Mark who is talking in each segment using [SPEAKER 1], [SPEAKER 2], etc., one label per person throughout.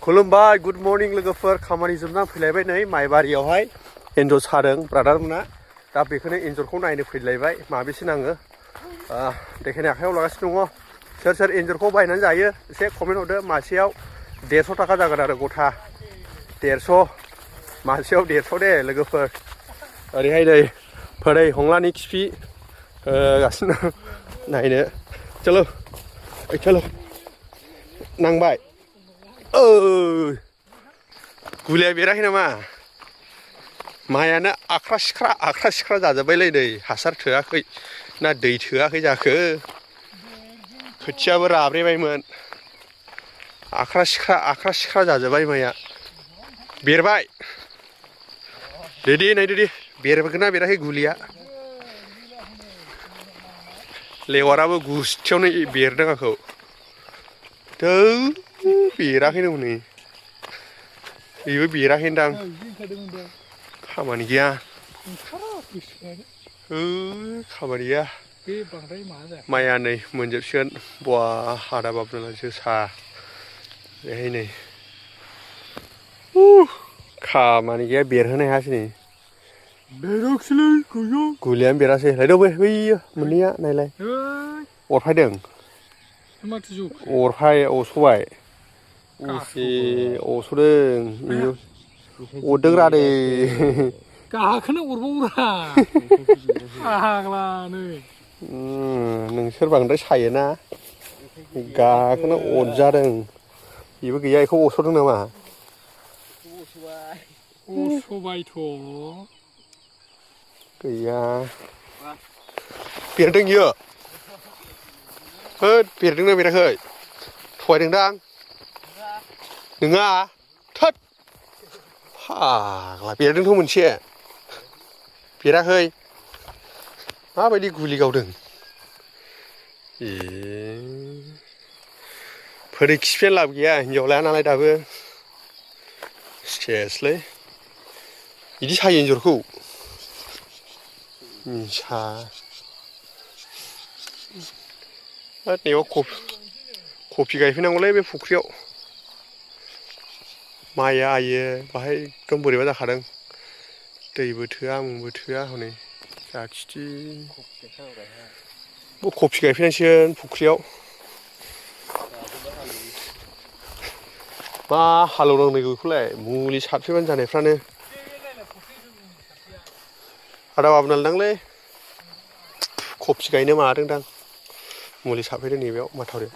[SPEAKER 1] खुलुमबाय good morning लोगोफोर खामानि जोबना फैलायबाय नै माइबारियावहाय एन्जर सादों ब्रादारमोना दा बेखौनो एन्जरखौ नायनो फैलायबाय माबेसे नाङो देखायनो आखायाव लागासिनो दङ सोर सोर एन्जरखौ बायनानै जायो एसे कमेन्ट हरदो मासेयाव 150 थाखा जागोन आरो गथा 150 मासेयाव 150 दे लोगोफोर ओरैहाय नै फोरै हंलानि खिफि गासिनो नायनो चलो चलो नांबाय गुलिया बेराखै नामा माइयानो आख्रा सिख्रा जाजोब्बायलै नै हासार थोआखै ना दै थोआखै जाखो खोथियाबो राब्रेबायमोन आख्रा सिख्रा जाजोब्बाय माइया बेरबाय देदि नायदोदि बेरगोना बेराखै गुलिया लेवाराबो गुस्थियावनो बेरदों आंखौ थौ बेराखैनो हनै बेबो बेराखैनोदां खामानि गैया खामानि गैया माइया नै मोनजोबसिगोन बवा आदा बाबना जोसा बेहाय नै खामानि गैया बेरहोनो हायासै नै बेराखैलै गुलियानो बेरासै लायदो बैयो मोननैया नायलाय अरफायदों अरसबाय असदों अरदों रादे
[SPEAKER 2] गाखोनो अरबावरा फाग्लानो
[SPEAKER 1] नोंसोर बांद्राय सायोना गाखोनो अरजादों बेबो गैया बेखौ असरदों नामा
[SPEAKER 2] असबायथ'
[SPEAKER 1] गैया बेरदों बियो होद बेरदोंना बेराखै थगायदोंदां नोङा थोद फाग्ला बेरदोंथ' मोनसे बेराखै माबायदि गुलि गावदों फोरै खिफियानो लाब गैया हिनजाव लाया नालाय दाबो सेसलै बिदि सायो एन्जरखौ मिसा नैबे कफि गायफैनांगौलै बे फुख्रियाव माइया आयो बाहाय एकदम बोरैबा जाखादों दैबो थोआ मुंबो थोआ हनै जाखिथि कफि गायफैनांसिगोन फुख्रियाव मा हालेवनांगौ बेखौलाय मुलि सारफैबानो जानायफ्रानो आदा बाबनालदांलै कफि गायनो माबादोंदां मुलि सारफैदों नैबेयाव माथावरियाव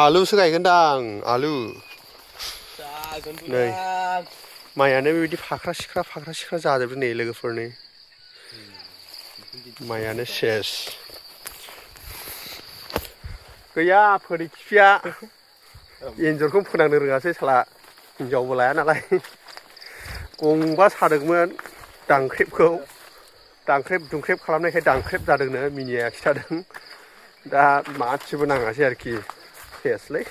[SPEAKER 1] आलुसो गायगोनदां आलु नै माइयानो बेबायदि फाख्रा सिख्रा जाजोबदों नै लोगोफोरनि माइयानो सेस गैया फोरै खिफिया एन्जरखौ फोनांनो रोङासै साला हिनजावबो लाया नालाय गंबा सादोंमोन दांख्रेब दुंख्रेब खालामनायखाय दांख्रेब जादोंनो मिनिया खिथादों दा मासेबो नाङासै आरोखि सेसलै